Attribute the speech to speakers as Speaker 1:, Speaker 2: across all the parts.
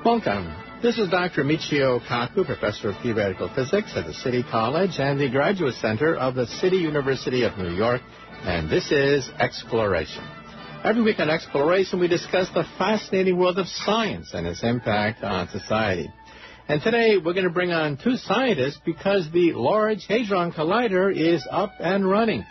Speaker 1: Welcome. This is Dr. Michio Kaku, Professor of Theoretical Physics at the City College and the Graduate Center of the City University of New York, and this is Exploration. Every week on Exploration, we discuss the fascinating world of science and its impact on society. And today, we're going to bring on two scientists because the Large Hadron Collider is up and running.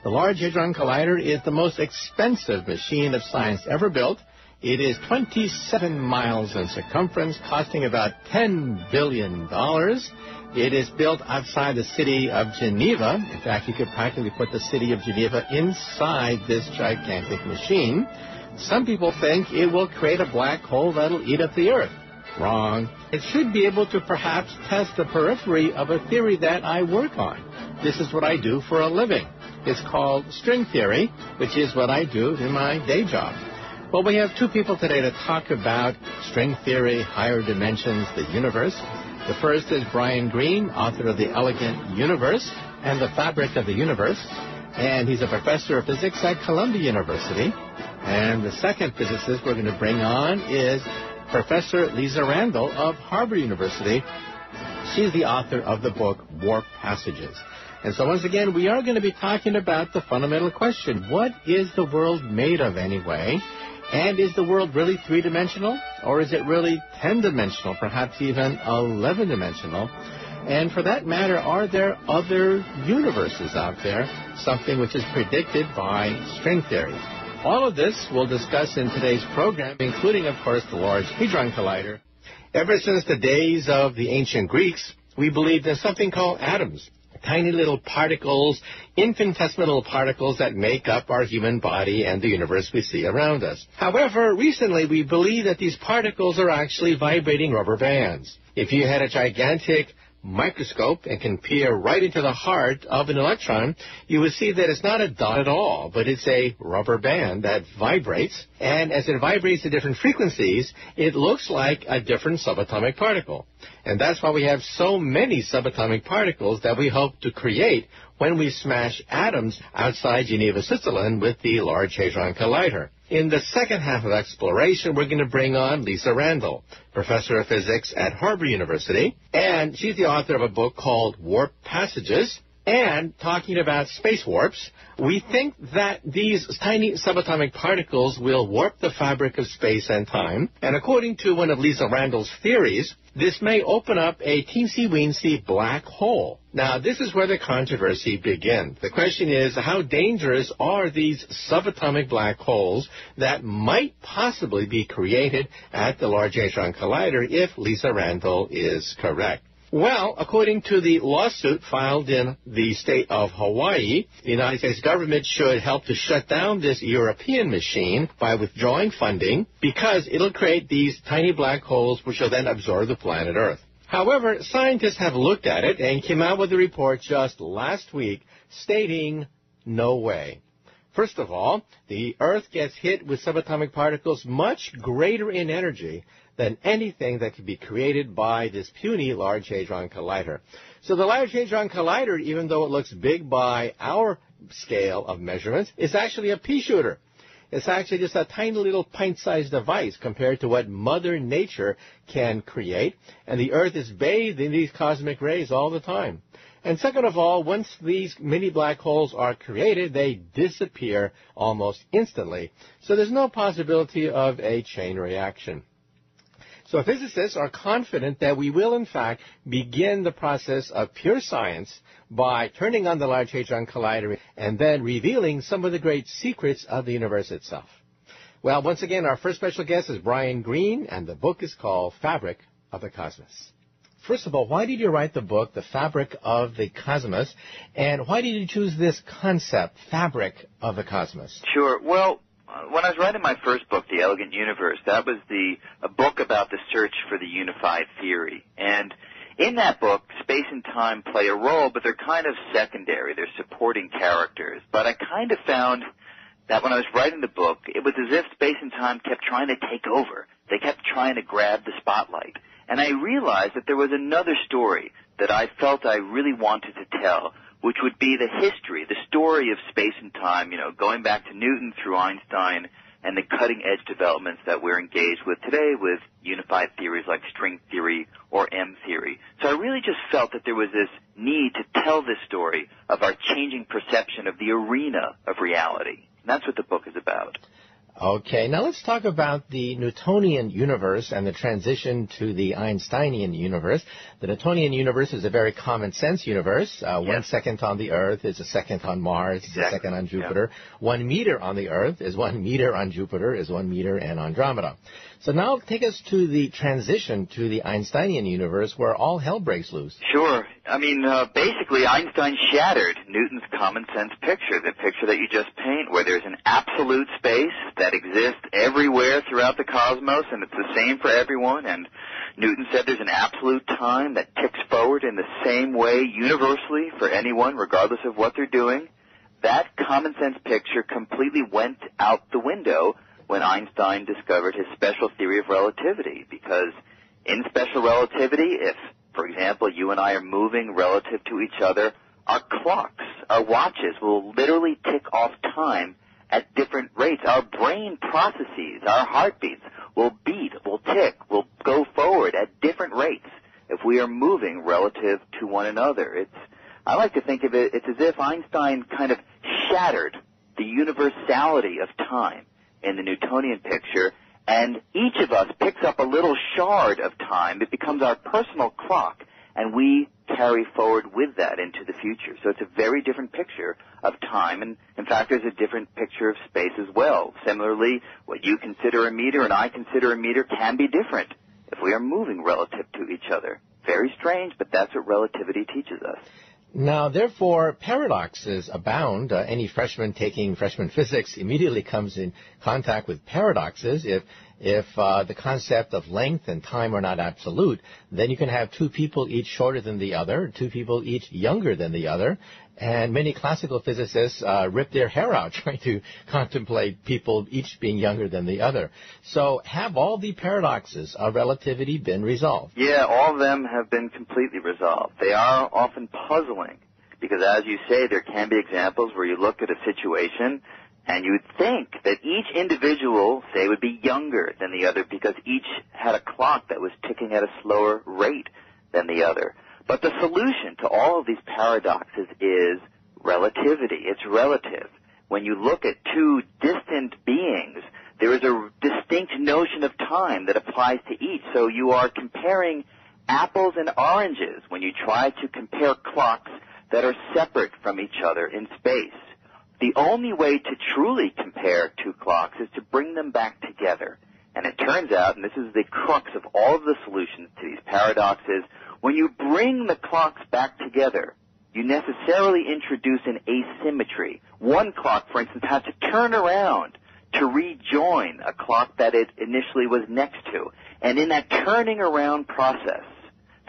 Speaker 1: The Large Hadron Collider is the most expensive machine of science ever built. It is 27 miles in circumference, costing about $10 billion. It is built outside the city of Geneva. In fact, you could practically put the city of Geneva inside this gigantic machine. Some people think it will create a black hole that'll eat up the Earth. Wrong. It should be able to perhaps test the periphery of a theory that I work on. This is what I do for a living. It's called string theory, which is what I do in my day job. Well, we have two people today to talk about string theory, higher dimensions, the universe. The first is Brian Greene, author of The Elegant Universe and the Fabric of the Universe. And he's a professor of physics at Columbia University. And the second physicist we're going to bring on is Professor Lisa Randall of Harvard University. She's the author of the book Warp Passages. And so once again, we are going to be talking about the fundamental question, what is the world made of anyway? And is the world really three-dimensional, or is it really 10-dimensional, perhaps even 11-dimensional? And for that matter, are there other universes out there, something which is predicted by string theory? All of this we'll discuss in today's program, including, of course, the Large Hadron Collider. Ever since the days of the ancient Greeks, we believed in something called atoms. Tiny little particles, infinitesimal particles that make up our human body and the universe we see around us. However, recently we believe that these particles are actually vibrating rubber bands. If you had a gigantic microscope and can peer right into the heart of an electron, you would see that it's not a dot at all, but it's a rubber band that vibrates, and as it vibrates at different frequencies, it looks like a different subatomic particle. And that's why we have so many subatomic particles that we hope to create when we smash atoms outside Geneva, Switzerland with the Large Hadron Collider. In the second half of Exploration, we're going to bring on Lisa Randall, professor of physics at Harvard University, and she's the author of a book called Warp Passages. And talking about space warps, we think that these tiny subatomic particles will warp the fabric of space and time. And according to one of Lisa Randall's theories, this may open up a teensy-weensy black hole. Now, this is where the controversy begins. The question is, how dangerous are these subatomic black holes that might possibly be created at the Large Hadron Collider if Lisa Randall is correct? Well, according to the lawsuit filed in the state of Hawaii, the United States government should help to shut down this European machine by withdrawing funding because it'll create these tiny black holes which will then absorb the planet Earth. However, scientists have looked at it and came out with a report just last week stating no way. First of all, the Earth gets hit with subatomic particles much greater in energy than anything that could be created by this puny Large Hadron Collider. So the Large Hadron Collider, even though it looks big by our scale of measurements, is actually a pea shooter. It's actually just a tiny little pint-sized device compared to what Mother Nature can create, and the Earth is bathed in these cosmic rays all the time. And second of all, once these mini black holes are created, they disappear almost instantly. So there's no possibility of a chain reaction. So physicists are confident that we will, in fact, begin the process of pure science by turning on the Large Hadron Collider and then revealing some of the great secrets of the universe itself. Well, once again, our first special guest is Brian Greene, and the book is called Fabric of the Cosmos. First of all, why did you write the book, The Fabric of the Cosmos, and why did you choose this concept, Fabric of the Cosmos?
Speaker 2: Sure. Well, when I was writing my first book, The Elegant Universe, that was a book about the search for the unified theory. And in that book, space and time play a role, but they're kind of secondary. They're supporting characters. But I kind of found that when I was writing the book, it was as if space and time kept trying to take over. They kept trying to grab the spotlight. And I realized that there was another story that I felt I really wanted to tell, which would be the history, the story of space and time, going back to Newton through Einstein and the cutting-edge developments that we're engaged with today with unified theories like string theory or M theory. So I really just felt that there was this need to tell this story of our changing perception of the arena of reality. And that's what the book is about.
Speaker 1: Okay, now let's talk about the Newtonian universe and the transition to the Einsteinian universe. The Newtonian universe is a very common sense universe. 1 second on the Earth is a second on Mars, is a second on Jupiter. 1 meter on the Earth is 1 meter on Jupiter, is 1 meter in Andromeda. So now take us to the transition to the Einsteinian universe where all hell breaks loose.
Speaker 2: Sure. I mean, basically Einstein shattered Newton's common sense picture, the picture that you just paint, where there's an absolute space that exists everywhere throughout the cosmos, and it's the same for everyone. And Newton said there's an absolute time that ticks forward in the same way universally for anyone, regardless of what they're doing. That common sense picture completely went out the window when Einstein discovered his special theory of relativity, because in special relativity, if, for example, you and I are moving relative to each other, our clocks, our watches will literally tick off time at different rates. Our brain processes, our heartbeats will beat, will tick, will go forward at different rates if we are moving relative to one another. I like to think of it's as if Einstein kind of shattered the universality of time in the Newtonian picture, and each of us picks up a little shard of time. It becomes our personal clock, and we carry forward with that into the future. So it's a very different picture of time, and in fact there's a different picture of space as well. Similarly, what you consider a meter and I consider a meter can be different if we are moving relative to each other. Very strange, but that's what relativity teaches us.
Speaker 1: Now, therefore, paradoxes abound. Any freshman taking freshman physics immediately comes in contact with paradoxes. If the concept of length and time are not absolute, then you can have two people each shorter than the other, two people each younger than the other, and many classical physicists rip their hair out trying to contemplate people each being younger than the other. So have all the paradoxes of relativity been resolved? Yeah,
Speaker 2: all of them have been completely resolved. They are often puzzling because, as you say, there can be examples where you look at a situation and you would think that each individual, say, would be younger than the other because each had a clock that was ticking at a slower rate than the other. But the solution to all of these paradoxes is relativity. It's relative. When you look at two distant beings, there is a distinct notion of time that applies to each. So you are comparing apples and oranges when you try to compare clocks that are separate from each other in space. The only way to truly compare two clocks is to bring them back together. And it turns out, and this is the crux of all of the solutions to these paradoxes, when you bring the clocks back together, you necessarily introduce an asymmetry. One clock, for instance, has to turn around to rejoin a clock that it initially was next to. And in that turning around process,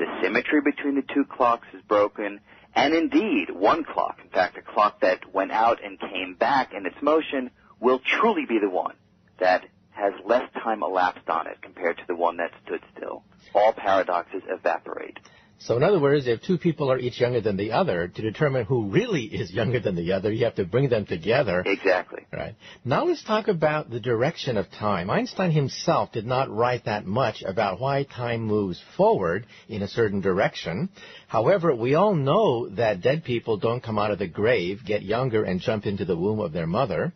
Speaker 2: the symmetry between the two clocks is broken, and indeed, one clock, in fact, a clock that went out and came back in its motion, will truly be the one that has less time elapsed on it compared to the one that stood still. All paradoxes evaporate.
Speaker 1: So in other words, if two people are each younger than the other, to determine who really is younger than the other, you have to bring them together.
Speaker 2: Exactly.
Speaker 1: Right. Now let's talk about the direction of time. Einstein himself did not write that much about why time moves forward in a certain direction. However, we all know that dead people don't come out of the grave, get younger, and jump into the womb of their mother.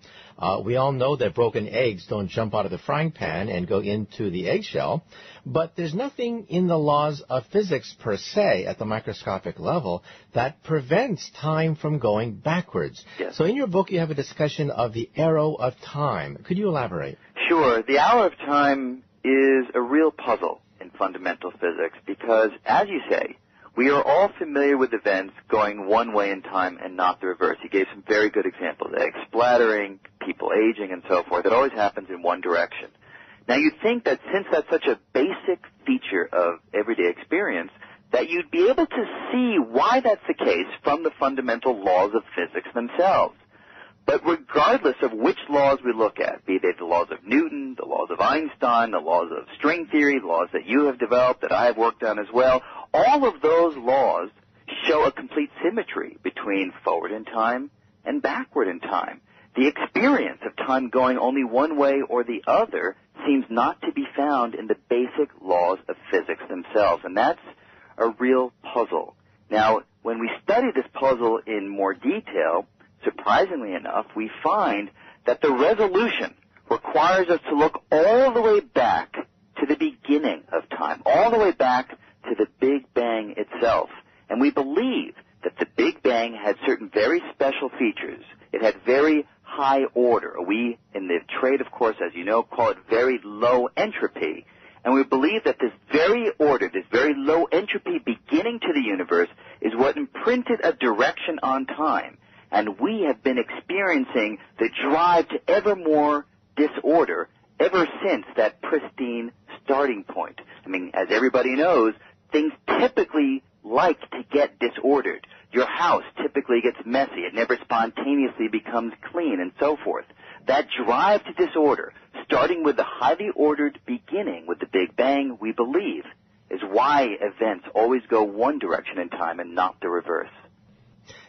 Speaker 1: We all know that broken eggs don't jump out of the frying pan and go into the eggshell. But there's nothing in the laws of physics per se at the microscopic level that prevents time from going backwards.
Speaker 2: Yes.
Speaker 1: So in your book you have a discussion of the arrow of time. Could you elaborate?
Speaker 2: Sure. The arrow of time is a real puzzle in fundamental physics because, as you say, we are all familiar with events going one way in time and not the reverse. You gave some very good examples, egg splattering, people aging, and so forth. It always happens in one direction. Now, you'd think that since that's such a basic feature of everyday experience, that you'd be able to see why that's the case from the fundamental laws of physics themselves. But regardless of which laws we look at, be they the laws of Newton, the laws of Einstein, the laws of string theory, the laws that you have developed, that I have worked on as well, all of those laws show a complete symmetry between forward in time and backward in time. the experience of time going only one way or the other seems not to be found in the basic laws of physics themselves, and that's a real puzzle. Now, when we study this puzzle in more detail, surprisingly enough, we find that the resolution requires us to look all the way back to the beginning of time, all the way back to the Big Bang itself. And we believe that the Big Bang had certain very special features. It had very high order. We, in the trade, of course, as you know, call it very low entropy. And we believe that this very order, this very low entropy beginning to the universe is what imprinted a direction on time. And we have been experiencing the drive to ever more disorder ever since that pristine starting point. I mean, as everybody knows, things typically like to get disordered. Your house typically gets messy. It never spontaneously becomes clean and so forth. That drive to disorder, starting with the highly ordered beginning with the Big Bang, we believe, is why events always go one direction in time and not the reverse.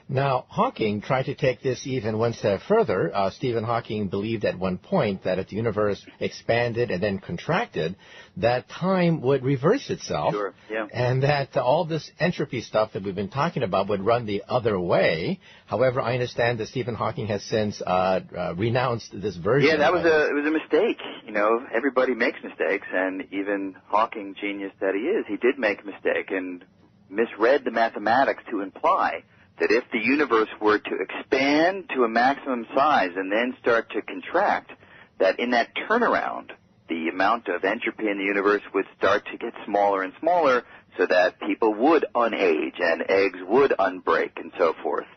Speaker 1: Now, Hawking tried to take this even one step further. Stephen Hawking believed at one point that if the universe expanded and then contracted, that time would reverse itself.
Speaker 2: Sure, yeah.
Speaker 1: And that all this entropy stuff that we've been talking about would run the other way. However, I understand that Stephen Hawking has since renounced this version.
Speaker 2: Yeah, it was a mistake. You know, everybody makes mistakes, and even Hawking, genius that he is, he did make a mistake and misread the mathematics to imply that if the universe were to expand to a maximum size and then start to contract, that in that turnaround, the amount of entropy in the universe would start to get smaller and smaller so that people would unage and eggs would unbreak and so forth.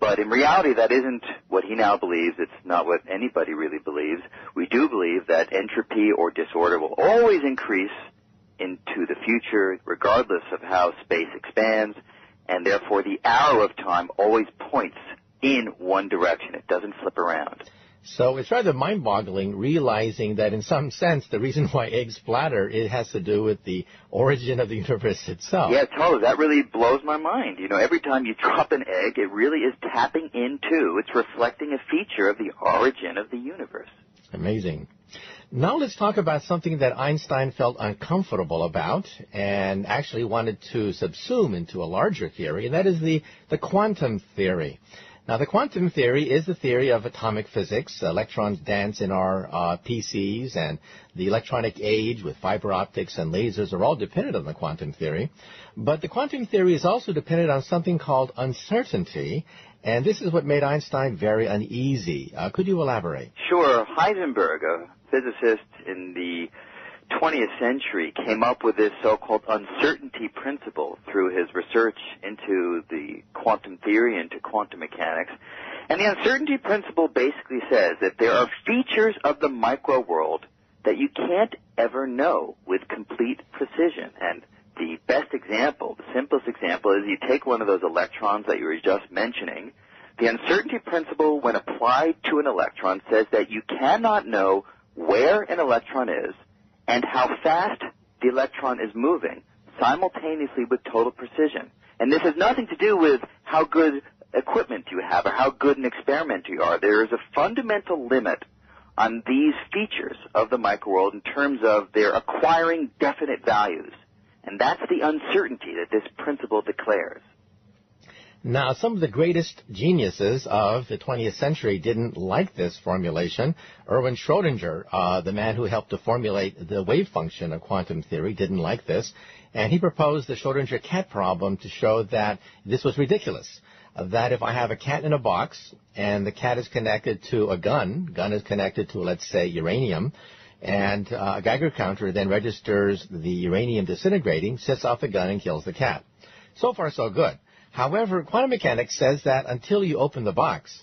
Speaker 2: But in reality, that isn't what he now believes. It's not what anybody really believes. We do believe that entropy or disorder will always increase into the future regardless of how space expands, and therefore the arrow of time always points in one direction. It doesn't flip around.
Speaker 1: So it's rather mind-boggling realizing that in some sense the reason why eggs splatter, it has to do with the origin of the universe itself.
Speaker 2: Yeah, totally. That really blows my mind. You know, every time you drop an egg, it really is tapping into, it's reflecting a feature of the origin of the universe.
Speaker 1: Amazing. Now let's talk about something that Einstein felt uncomfortable about and actually wanted to subsume into a larger theory, and that is the quantum theory. Now, the quantum theory is the theory of atomic physics. Electrons dance in our PCs, and the electronic age with fiber optics and lasers are all dependent on the quantum theory. But the quantum theory is also dependent on something called uncertainty, and this is what made Einstein very uneasy. Could you elaborate?
Speaker 2: Sure. Heisenberg, a physicist in the 20th century, came up with this so-called uncertainty principle through his research into the quantum theory, into quantum mechanics. And the uncertainty principle basically says that there are features of the micro world that you can't ever know with complete precision. And the best example, the simplest example, is you take one of those electrons that you were just mentioning. The uncertainty principle, when applied to an electron, says that you cannot know where an electron is and how fast the electron is moving simultaneously with total precision. And this has nothing to do with how good equipment you have or how good an experimenter you are. There is a fundamental limit on these features of the microworld in terms of their acquiring definite values. And that's the uncertainty that this principle declares.
Speaker 1: Now, some of the greatest geniuses of the 20th century didn't like this formulation. Erwin Schrödinger, the man who helped to formulate the wave function of quantum theory, didn't like this. And he proposed the Schrödinger cat problem to show that this was ridiculous. That if I have a cat in a box and the cat is connected to a gun is connected to, let's say, uranium, and a Geiger counter then registers the uranium disintegrating, sets off the gun and kills the cat. So far, so good. However, quantum mechanics says that until you open the box,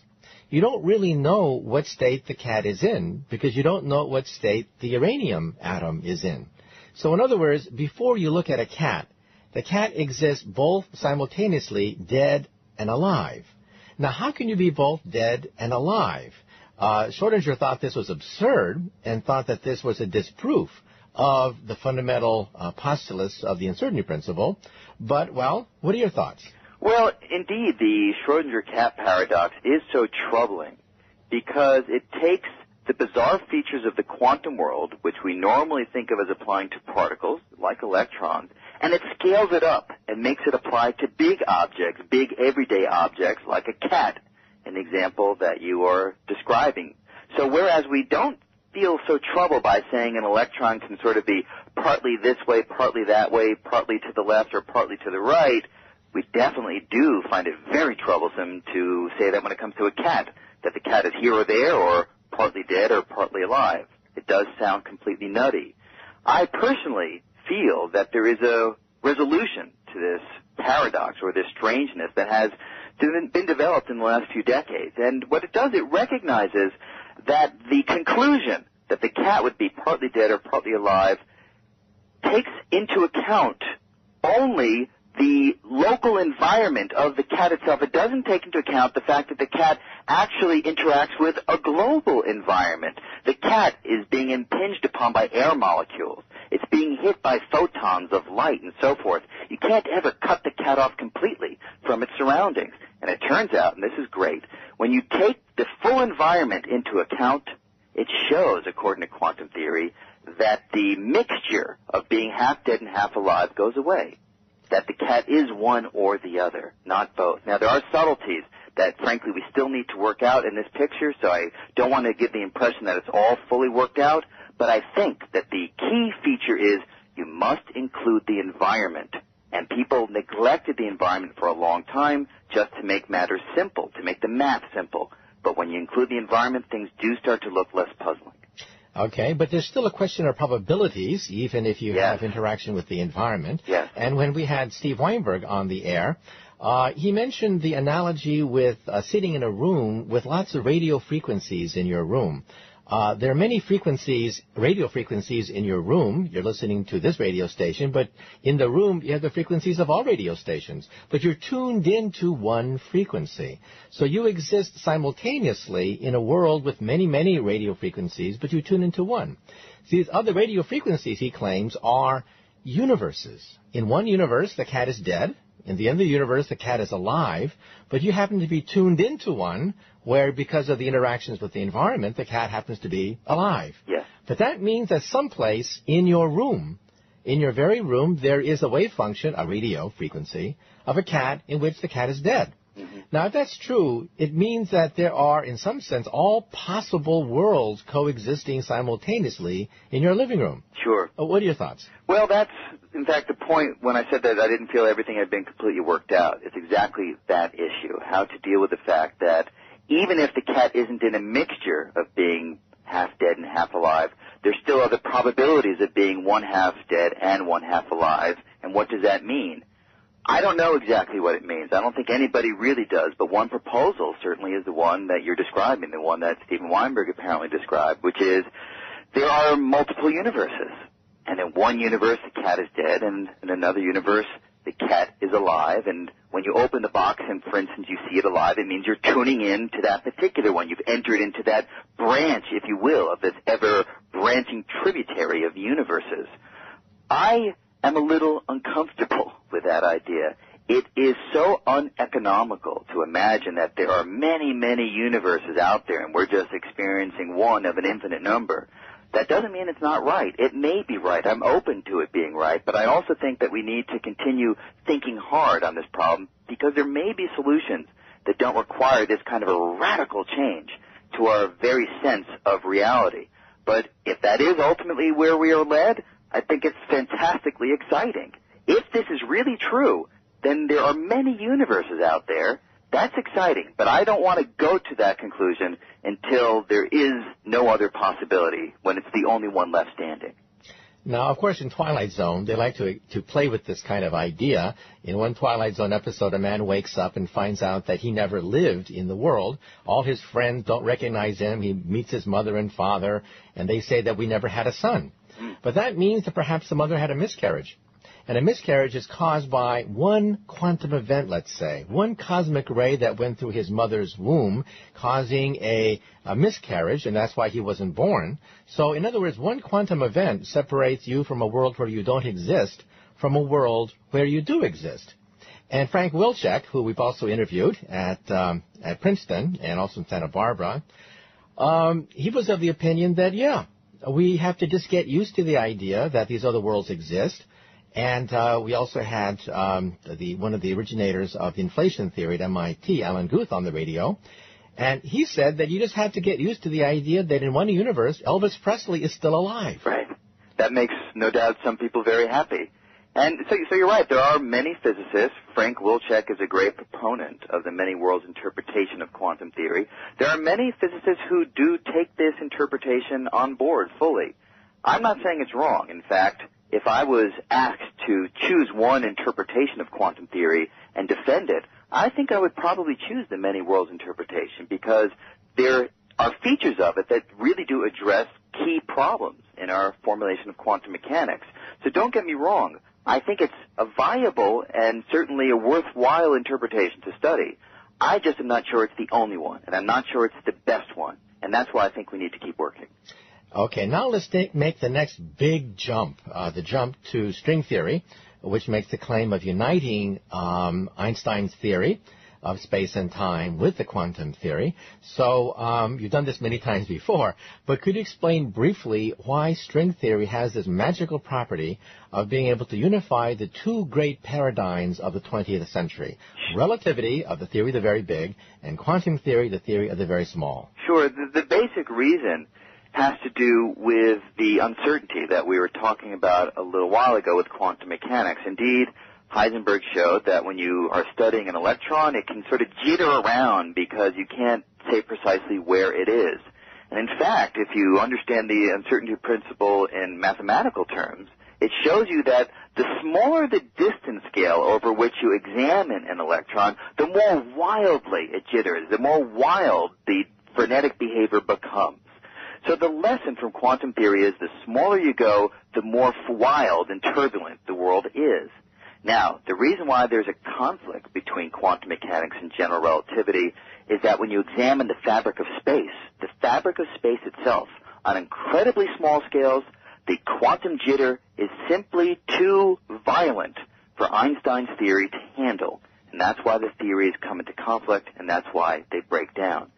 Speaker 1: you don't really know what state the cat is in because you don't know what state the uranium atom is in. So in other words, before you look at a cat, the cat exists both simultaneously dead and alive. Now, how can you be both dead and alive? Schrödinger thought this was absurd and thought that this was a disproof of the fundamental postulates of the uncertainty principle. But, well, what are your thoughts?
Speaker 2: Well, indeed, the Schrödinger cat paradox is so troubling because it takes the bizarre features of the quantum world, which we normally think of as applying to particles, like electrons, and it scales it up and makes it apply to big objects, big everyday objects, like a cat, an example that you are describing. So whereas we don't feel so troubled by saying an electron can sort of be partly this way, partly that way, partly to the left or partly to the right, we definitely do find it very troublesome to say that when it comes to a cat, that the cat is here or there or partly dead or partly alive. It does sound completely nutty. I personally feel that there is a resolution to this paradox or this strangeness that has been developed in the last few decades. And what it does, it recognizes that the conclusion that the cat would be partly dead or partly alive takes into account only the local environment of the cat itself. It doesn't take into account the fact that the cat actually interacts with a global environment. The cat is being impinged upon by air molecules. It's being hit by photons of light and so forth. You can't ever cut the cat off completely from its surroundings. And it turns out, and this is great, when you take the full environment into account, it shows, according to quantum theory, that the mixture of being half dead and half alive goes away. That the cat is one or the other, not both. Now, there are subtleties that, frankly, we still need to work out in this picture, so I don't want to give the impression that it's all fully worked out, but I think that the key feature is you must include the environment. And people neglected the environment for a long time just to make matters simple, to make the math simple. But when you include the environment, things do start to look less puzzling.
Speaker 1: Okay, but there's still a question of probabilities, even if you
Speaker 2: Yes.
Speaker 1: have interaction with the environment.
Speaker 2: Yes.
Speaker 1: And when we had Steve Weinberg on the air, he mentioned the analogy with sitting in a room with lots of radio frequencies in your room. There are many frequencies, radio frequencies in your room. You're listening to this radio station, but in the room you have the frequencies of all radio stations. But you're tuned into one frequency. So you exist simultaneously in a world with many, many radio frequencies, but you tune into one. See, these other radio frequencies, he claims, are universes. In one universe, the cat is dead. In the other universe, the cat is alive, but you happen to be tuned into one where, because of the interactions with the environment, the cat happens to be alive.
Speaker 2: Yes.
Speaker 1: But that means that someplace in your room, in your very room, there is a wave function, a radio frequency, of a cat in which the cat is dead. Mm-hmm. Now, if that's true, it means that there are, in some sense, all possible worlds coexisting simultaneously in your living room.
Speaker 2: Sure.
Speaker 1: What are your thoughts?
Speaker 2: Well, that's, in fact, the point when I said that I didn't feel everything had been completely worked out. It's exactly that issue, how to deal with the fact that even if the cat isn't in a mixture of being half dead and half alive, there still are the probabilities of being one half dead and one half alive. And what does that mean? I don't know exactly what it means. I don't think anybody really does, but one proposal certainly is the one that you're describing, the one that Stephen Weinberg apparently described, which is there are multiple universes. And in one universe, the cat is dead, and in another universe, the cat is alive. And when you open the box and, for instance, you see it alive, it means you're tuning in to that particular one. You've entered into that branch, if you will, of this ever-branching tributary of universes. I am a little uncomfortable with that idea. It is so uneconomical to imagine that there are many, many universes out there and we're just experiencing one of an infinite number. That doesn't mean it's not right. It may be right. I'm open to it being right, but I also think that we need to continue thinking hard on this problem because there may be solutions that don't require this kind of a radical change to our very sense of reality. But if that is ultimately where we are led, I think it's fantastically exciting. If this is really true, then there are many universes out there. That's exciting, but I don't want to go to that conclusion until there is no other possibility, when it's the only one left standing.
Speaker 1: Now, of course, in Twilight Zone, they like to play with this kind of idea. In one Twilight Zone episode, a man wakes up and finds out that he never lived in the world. All his friends don't recognize him. He meets his mother and father, and they say that we never had a son. But that means that perhaps the mother had a miscarriage. And a miscarriage is caused by one quantum event, let's say, one cosmic ray that went through his mother's womb, causing a miscarriage, and that's why he wasn't born. So, in other words, one quantum event separates you from a world where you don't exist from a world where you do exist. And Frank Wilczek, who we've also interviewed at Princeton and also in Santa Barbara, He was of the opinion that, yeah, we have to just get used to the idea that these other worlds exist. And we also had one of the originators of the inflation theory at MIT, Alan Guth, on the radio. And he said that you just have to get used to the idea that in one universe, Elvis Presley is still alive.
Speaker 2: Right. That makes, no doubt, some people very happy. And so you're right. There are many physicists. Frank Wilczek is a great proponent of the many worlds interpretation of quantum theory. There are many physicists who do take this interpretation on board fully. I'm not saying it's wrong. In fact, if I was asked to choose one interpretation of quantum theory and defend it, I think I would probably choose the many worlds interpretation because there are features of it that really do address key problems in our formulation of quantum mechanics. So don't get me wrong. I think it's a viable and certainly a worthwhile interpretation to study. I just am not sure it's the only one, and I'm not sure it's the best one. And that's why I think we need to keep working.
Speaker 1: Okay, now let's make the next big jump, the jump to string theory, which makes the claim of uniting Einstein's theory of space and time with the quantum theory. So you've done this many times before, but could you explain briefly why string theory has this magical property of being able to unify the two great paradigms of the 20th century, relativity of the theory of the very big and quantum theory, the theory of the very small?
Speaker 2: Sure. The basic reason has to do with the uncertainty that we were talking about a little while ago with quantum mechanics. Indeed, Heisenberg showed that when you are studying an electron, it can sort of jitter around because you can't say precisely where it is. And in fact, if you understand the uncertainty principle in mathematical terms, it shows you that the smaller the distance scale over which you examine an electron, the more wildly it jitters, the more wild the frenetic behavior becomes. So the lesson from quantum theory is the smaller you go, the more wild and turbulent the world is. Now, the reason why there's a conflict between quantum mechanics and general relativity is that when you examine the fabric of space itself, on incredibly small scales, the quantum jitter is simply too violent for Einstein's theory to handle. And that's why the theories come into conflict, and that's why they break down.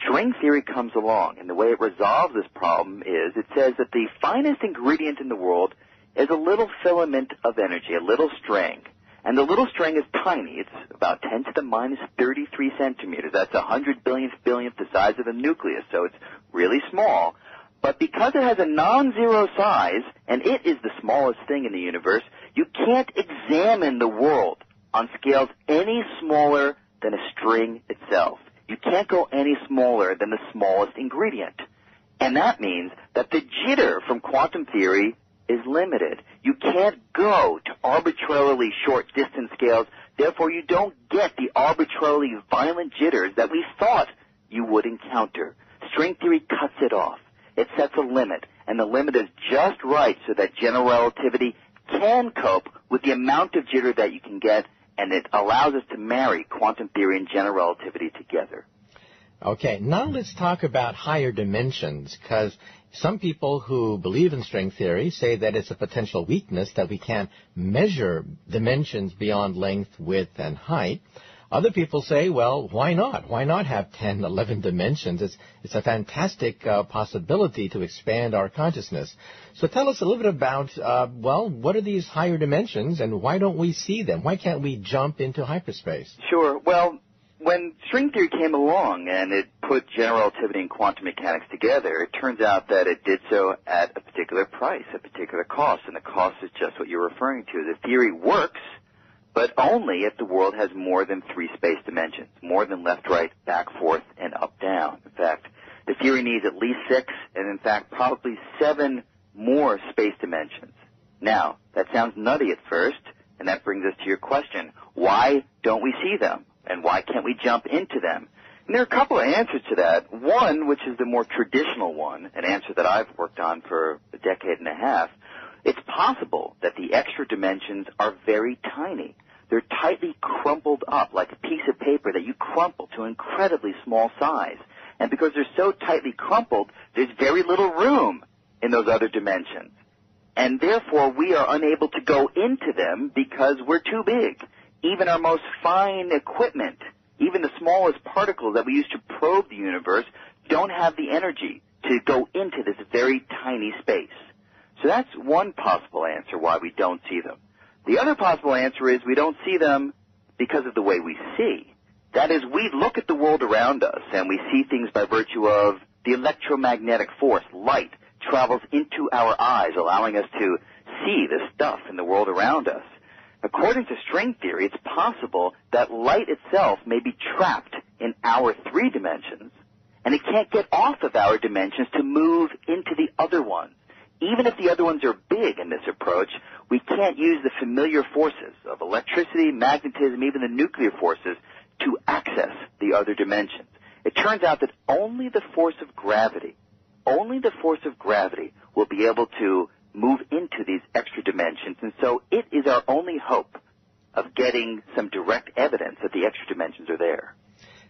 Speaker 2: String theory comes along, and the way it resolves this problem is it says that the finest ingredient in the world is a little filament of energy, a little string. And the little string is tiny. It's about 10 to the minus 33 centimeters. That's 100 billionth the size of a nucleus, so it's really small. But because it has a non-zero size, and it is the smallest thing in the universe, you can't examine the world on scales any smaller than a string itself. You can't go any smaller than the smallest ingredient. And that means that the jitter from quantum theory is limited. You can't go to arbitrarily short distance scales, therefore you don't get the arbitrarily violent jitters that we thought you would encounter. String theory cuts it off. It sets a limit, and the limit is just right so that general relativity can cope with the amount of jitter that you can get, and it allows us to marry quantum theory and general relativity together.
Speaker 1: Okay, now let's talk about higher dimensions, because some people who believe in string theory say that it's a potential weakness that we can't measure dimensions beyond length, width, and height. Other people say, well, why not? Why not have 10, 11 dimensions? It's a fantastic possibility to expand our consciousness. So tell us a little bit about, what are these higher dimensions, and why don't we see them? Why can't we jump into hyperspace?
Speaker 2: Sure. Well, when string theory came along and it put general relativity and quantum mechanics together, it turns out that it did so at a particular price, a particular cost, and the cost is just what you're referring to. The theory works, but only if the world has more than 3 space dimensions, more than left, right, back, forth, and up, down. In fact, the theory needs at least 6, and in fact, probably 7 more space dimensions. Now, that sounds nutty at first, and that brings us to your question. Why don't we see them? And why can't we jump into them? And there are a couple of answers to that. One, which is the more traditional one, an answer that I've worked on for a decade and a half, it's possible that the extra dimensions are very tiny. They're tightly crumpled up like a piece of paper that you crumple to an incredibly small size. And because they're so tightly crumpled, there's very little room in those other dimensions. And therefore, we are unable to go into them because we're too big. Even our most fine equipment, even the smallest particles that we use to probe the universe, don't have the energy to go into this very tiny space. So that's one possible answer why we don't see them. The other possible answer is we don't see them because of the way we see. That is, we look at the world around us and we see things by virtue of the electromagnetic force. Light travels into our eyes, allowing us to see the stuff in the world around us. According to string theory, it's possible that light itself may be trapped in our 3 dimensions, and it can't get off of our dimensions to move into the other ones. Even if the other ones are big in this approach, we can't use the familiar forces of electricity, magnetism, even the nuclear forces to access the other dimensions. It turns out that only the force of gravity will be able to move into these extra dimensions, and so it is our only hope of getting some direct evidence that the extra dimensions are there.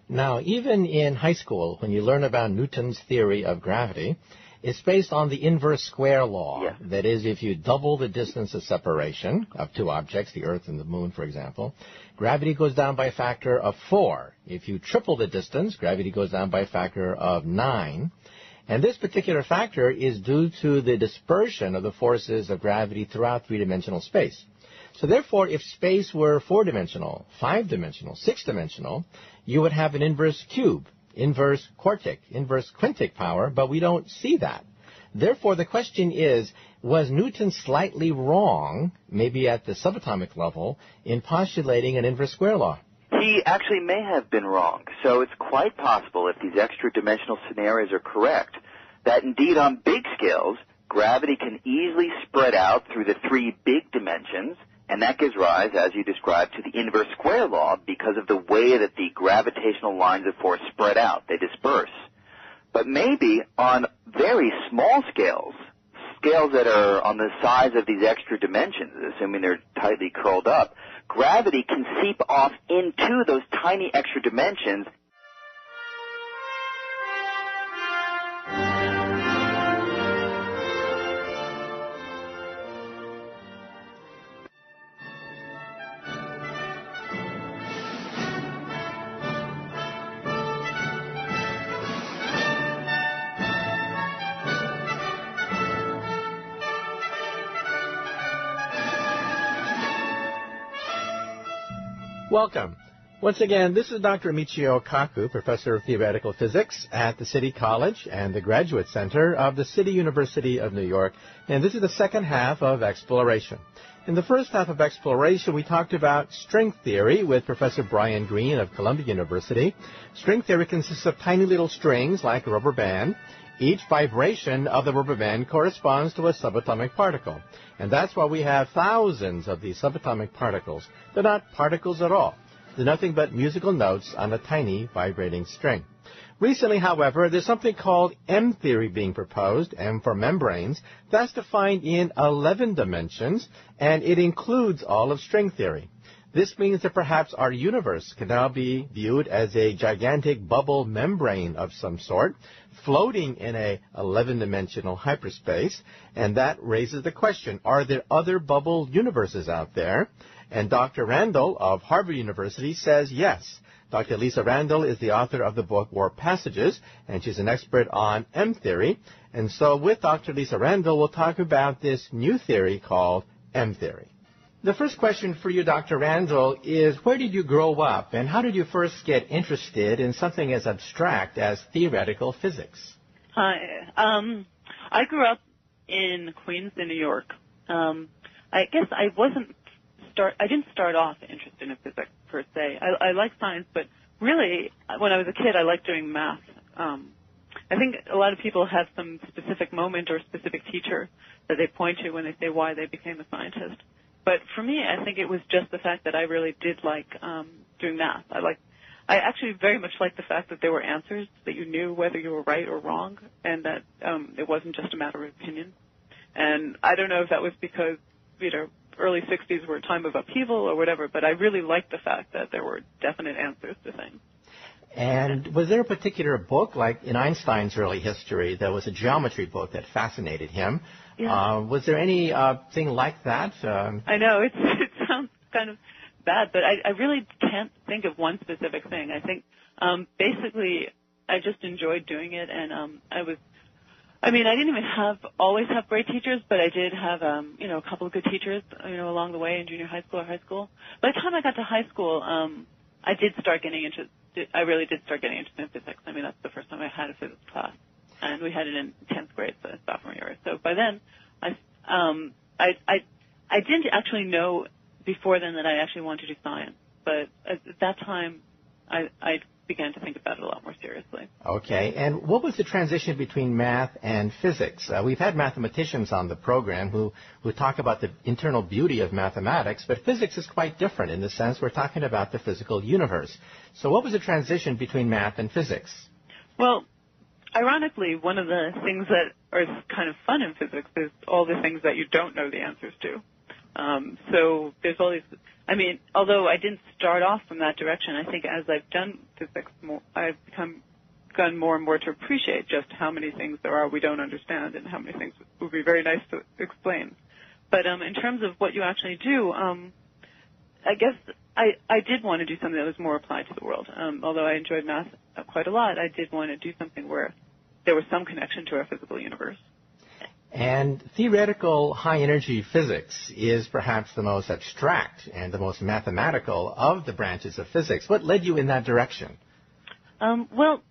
Speaker 1: Now, even in high school, when you learn about Newton's theory of gravity, it's based on the inverse square law.
Speaker 2: Yeah.
Speaker 1: That is, if you double the distance of separation of 2 objects, the Earth and the Moon, for example, gravity goes down by a factor of 4. If you triple the distance, gravity goes down by a factor of 9. And this particular factor is due to the dispersion of the forces of gravity throughout 3-dimensional space. So therefore, if space were 4-dimensional, 5-dimensional, 6-dimensional, you would have an inverse cube, inverse quartic, inverse quintic power, but we don't see that. Therefore, the question is, was Newton slightly wrong, maybe at the subatomic level, in postulating an inverse square law?
Speaker 2: He actually may have been wrong. So it's quite possible, if these extra dimensional scenarios are correct, that indeed on big scales, gravity can easily spread out through the 3 big dimensions, and that gives rise, as you described, to the inverse square law because of the way that the gravitational lines of force spread out. They disperse. But maybe on very small scales, scales that are on the size of these extra dimensions, assuming they're tightly curled up, gravity can seep off into those tiny extra dimensions.
Speaker 1: Welcome. Once again, this is Dr. Michio Kaku, Professor of Theoretical Physics at the City College and the Graduate Center of the City University of New York. And this is the second half of Exploration. In the first half of Exploration, we talked about string theory with Professor Brian Greene of Columbia University. String theory consists of tiny little strings like a rubber band. Each vibration of the rubber band corresponds to a subatomic particle. And that's why we have thousands of these subatomic particles. They're not particles at all. They're nothing but musical notes on a tiny vibrating string. Recently, however, there's something called M theory being proposed, M for membranes. That's defined in 11 dimensions, and it includes all of string theory. This means that perhaps our universe can now be viewed as a gigantic bubble membrane of some sort, floating in a 11-dimensional hyperspace, and that raises the question, are there other bubble universes out there? And Dr. Randall of Harvard University says yes. Dr. Lisa Randall is the author of the book Warp Passages, and she's an expert on M theory. And so with Dr. Lisa Randall, we'll talk about this new theory called M theory. The first question for you, Dr. Randall, is where did you grow up, and how did you first get interested in something as abstract as theoretical physics?
Speaker 3: Hi. I grew up in Queens, in New York. I guess I didn't start off interested in physics per se. I like science, but really, when I was a kid, I liked doing math. I think a lot of people have some specific moment or specific teacher that they point to when they say why they became a scientist. But for me, I think it was just the fact that I really did like doing math. I actually very much liked the fact that there were answers, that you knew whether you were right or wrong, and that it wasn't just a matter of opinion. And I don't know if that was because, early 60s were a time of upheaval or whatever, but I really liked the fact that there were definite answers to things.
Speaker 1: And was there a particular book, like in Einstein's early history, there was a geometry book that fascinated him?
Speaker 3: Yeah.
Speaker 1: Was there any thing like that?
Speaker 3: I know, it sounds kind of bad, but I really can't think of one specific thing. I think basically I just enjoyed doing it, and I didn't even always have great teachers, but I did have, a couple of good teachers, along the way in junior high school or high school. By the time I got to high school, I really did start getting interested in physics. I mean, that's the first time I had a physics class, and we had it in 10th grade, so sophomore year. So by then, I didn't actually know before then that I actually wanted to do science, but at that time, I began to think about it a lot more seriously.
Speaker 1: Okay, and what was the transition between math and physics? We've had mathematicians on the program who talk about the internal beauty of mathematics, but physics is quite different in the sense we're talking about the physical universe. So what was the transition between math and physics?
Speaker 3: Well, ironically, one of the things that are kind of fun in physics is all the things that you don't know the answers to. So there's all these, although I didn't start off from that direction, I think as I've done physics more, I've gone more and more to appreciate just how many things there are we don't understand and how many things would be very nice to explain. But in terms of what you actually do, I guess I did want to do something that was more applied to the world. Although I enjoyed math quite a lot, I did want to do something where there was some connection to our physical universe.
Speaker 1: And theoretical high-energy physics is perhaps the most abstract and the most mathematical of the branches of physics. What led you in that direction?
Speaker 3: Well,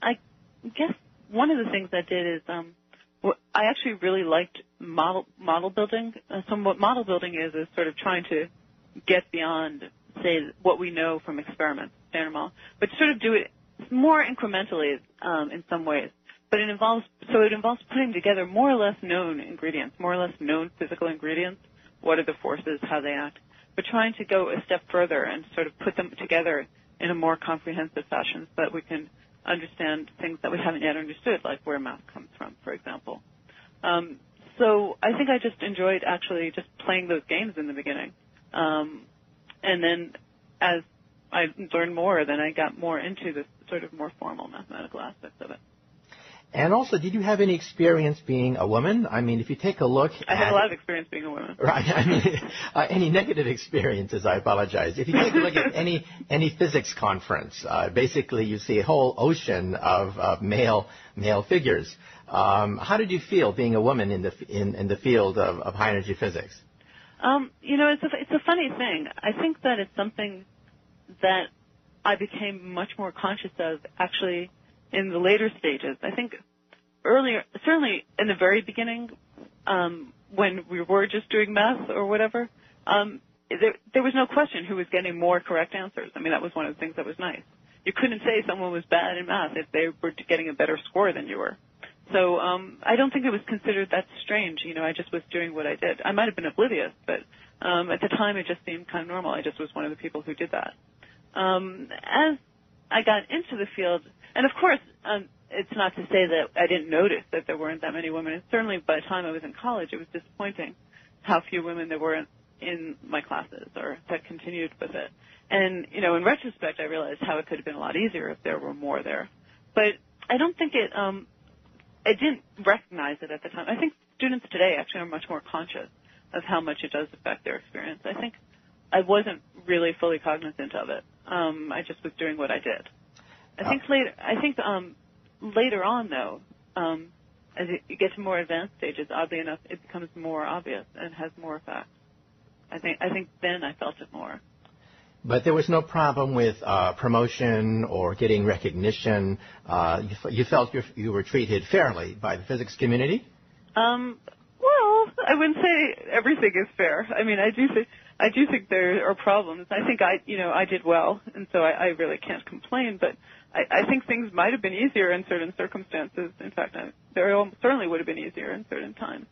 Speaker 3: I guess one of the things I did is I actually really liked model building. So what model building is sort of trying to get beyond, say, what we know from experiments, standard model, but sort of do it more incrementally in some ways. But it involves putting together more or less known ingredients, more or less known physical ingredients. What are the forces, how they act? But trying to go a step further and sort of put them together in a more comprehensive fashion so that we can understand things that we haven't yet understood, like where math comes from, for example. So I think I just enjoyed actually just playing those games in the beginning. And then as I learned more, then I got more into this sort of more formal mathematical aspects of it.
Speaker 1: And also, did you have any experience being a woman? I mean, if you take a look
Speaker 3: I had a lot of experience being a woman.
Speaker 1: Right. I mean, any negative experiences, I apologize. If you take a look at any physics conference, basically you see a whole ocean of male figures. How did you feel being a woman in the field of high-energy physics?
Speaker 3: It's a funny thing. I think that it's something that I became much more conscious of actually in the later stages. I think earlier, certainly in the very beginning, when we were just doing math or whatever, there was no question who was getting more correct answers. I mean, that was one of the things that was nice. You couldn't say someone was bad in math if they were getting a better score than you were. So I don't think it was considered that strange. I just was doing what I did. I might have been oblivious, but at the time it just seemed kind of normal. I just was one of the people who did that. As I got into the field, and of course, it's not to say that I didn't notice that there weren't that many women. And certainly by the time I was in college, it was disappointing how few women there were in my classes or that continued with it. And, in retrospect, I realized how it could have been a lot easier if there were more there. But I don't think I didn't recognize it at the time. I think students today actually are much more conscious of how much it does affect their experience. I think I wasn't really fully cognizant of it. I just was doing what I did. I think later on, though, as you get to more advanced stages, oddly enough, it becomes more obvious and has more effect. I think then I felt it more.
Speaker 1: But there was no problem with promotion or getting recognition. You felt you were treated fairly by the physics community?
Speaker 3: Well, I wouldn't say everything is fair. I mean, I do think there are problems. I think I did well, and so I really can't complain. But I think things might have been easier in certain circumstances. In fact, there certainly would have been easier in certain times.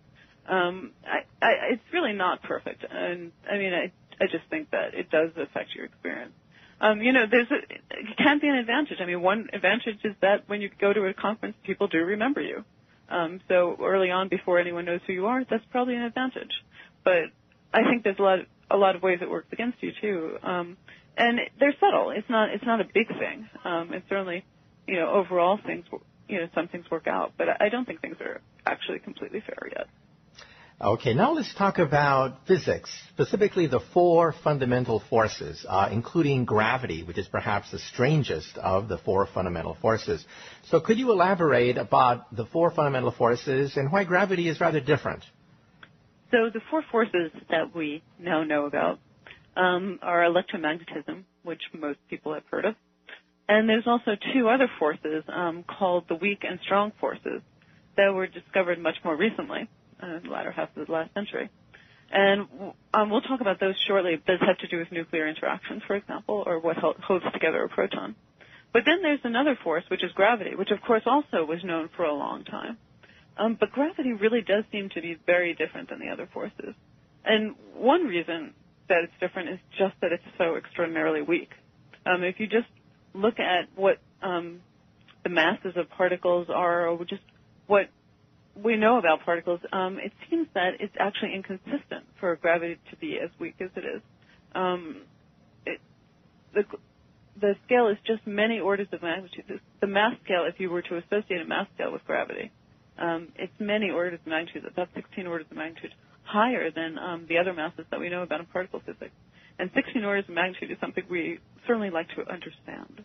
Speaker 3: It's really not perfect, and I mean, I just think that it does affect your experience. It can be an advantage. I mean, one advantage is that when you go to a conference, people do remember you. So early on, before anyone knows who you are, that's probably an advantage. But I think there's a lot of ways it works against you too. And they're subtle. It's not a big thing. And certainly, overall things, some things work out. But I don't think things are actually completely fair yet.
Speaker 1: Okay, now let's talk about physics, specifically the four fundamental forces, including gravity, which is perhaps the strangest of the four fundamental forces. So could you elaborate about the four fundamental forces and why gravity is rather different?
Speaker 3: So the four forces that we now know about are electromagnetism, which most people have heard of, and there's also two other forces called the weak and strong forces that were discovered much more recently, in the latter half of the last century. And we'll talk about those shortly. Those have to do with nuclear interactions, for example, or what holds together a proton. But then there's another force, which is gravity, which of course also was known for a long time. But gravity really does seem to be very different than the other forces. And one reason that it's different is just that it's so extraordinarily weak. If you just look at what the masses of particles are, or just what we know about particles, it seems that it's actually inconsistent for gravity to be as weak as it is. The scale is just many orders of magnitude. The mass scale, if you were to associate a mass scale with gravity, it's many orders of magnitude, about 16 orders of magnitude higher than the other masses that we know about in particle physics. And 16 orders of magnitude is something we certainly like to understand.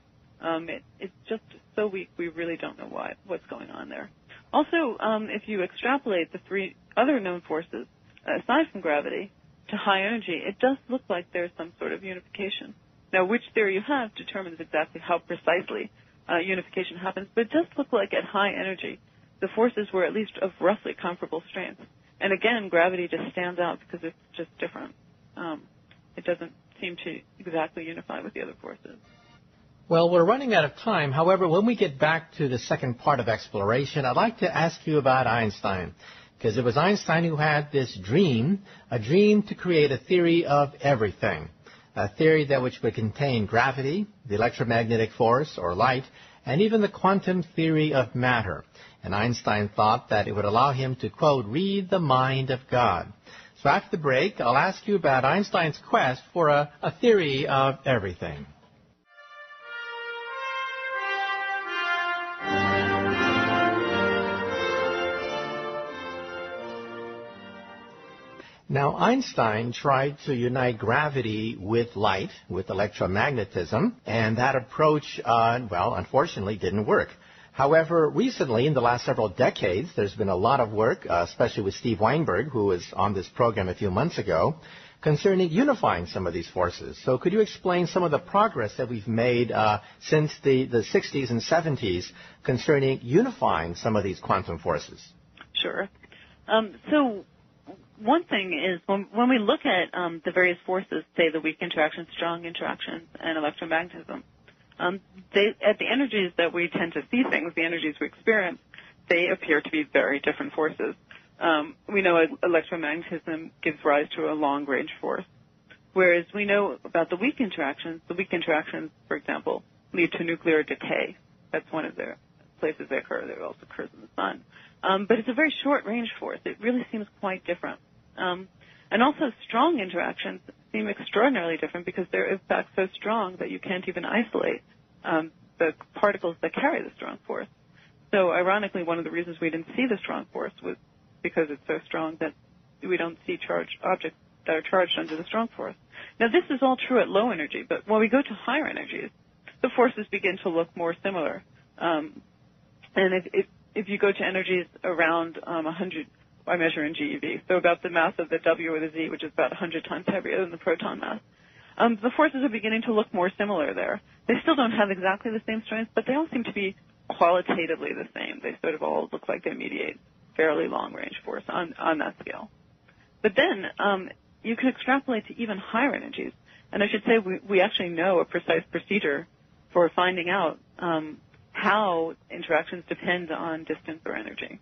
Speaker 3: It's just so weak, we really don't know what's going on there. Also, if you extrapolate the three other known forces, aside from gravity, to high energy, it does look like there's some sort of unification. Now, which theory you have determines exactly how precisely unification happens, but it does look like at high energy, the forces were at least of roughly comparable strength. And again, gravity just stands out because it's just different. It doesn't seem to exactly unify with the other forces.
Speaker 1: Well, we're running out of time. However, when we get back to the second part of exploration, I'd like to ask you about Einstein, because it was Einstein who had this dream, a dream to create a theory of everything, a theory that which would contain gravity, the electromagnetic force, or light, and even the quantum theory of matter. And Einstein thought that it would allow him to, quote, read the mind of God. So after the break, I'll ask you about Einstein's quest for a theory of everything. Now, Einstein tried to unite gravity with light, with electromagnetism, and that approach, unfortunately didn't work. However, recently, in the last several decades, there's been a lot of work, especially with Steve Weinberg, who was on this program a few months ago, concerning unifying some of these forces. So could you explain some of the progress that we've made since the 60s and 70s concerning unifying some of these quantum forces?
Speaker 3: Sure. So one thing is when we look at the various forces, say the weak interactions, strong interactions, and electromagnetism, at the energies that we tend to see things, the energies we experience, they appear to be very different forces. We know electromagnetism gives rise to a long-range force, whereas we know about the weak interactions. The weak interactions, for example, lead to nuclear decay. That's one of the places they occur. It also occurs in the sun. But it's a very short-range force. It really seems quite different. And also strong interactions seem extraordinarily different because they're, in fact, so strong that you can't even isolate the particles that carry the strong force. So ironically, one of the reasons we didn't see the strong force was because it's so strong that we don't see charged objects that are charged under the strong force. Now, this is all true at low energy, but when we go to higher energies, the forces begin to look more similar. And if you go to energies around 100, I measure in GeV, so about the mass of the W or the Z, which is about 100 times heavier than the proton mass, the forces are beginning to look more similar there. They still don't have exactly the same strength, but they all seem to be qualitatively the same. They sort of all look like they mediate fairly long-range force on that scale. But then you can extrapolate to even higher energies. And I should say we actually know a precise procedure for finding out how interactions depend on distance or energy.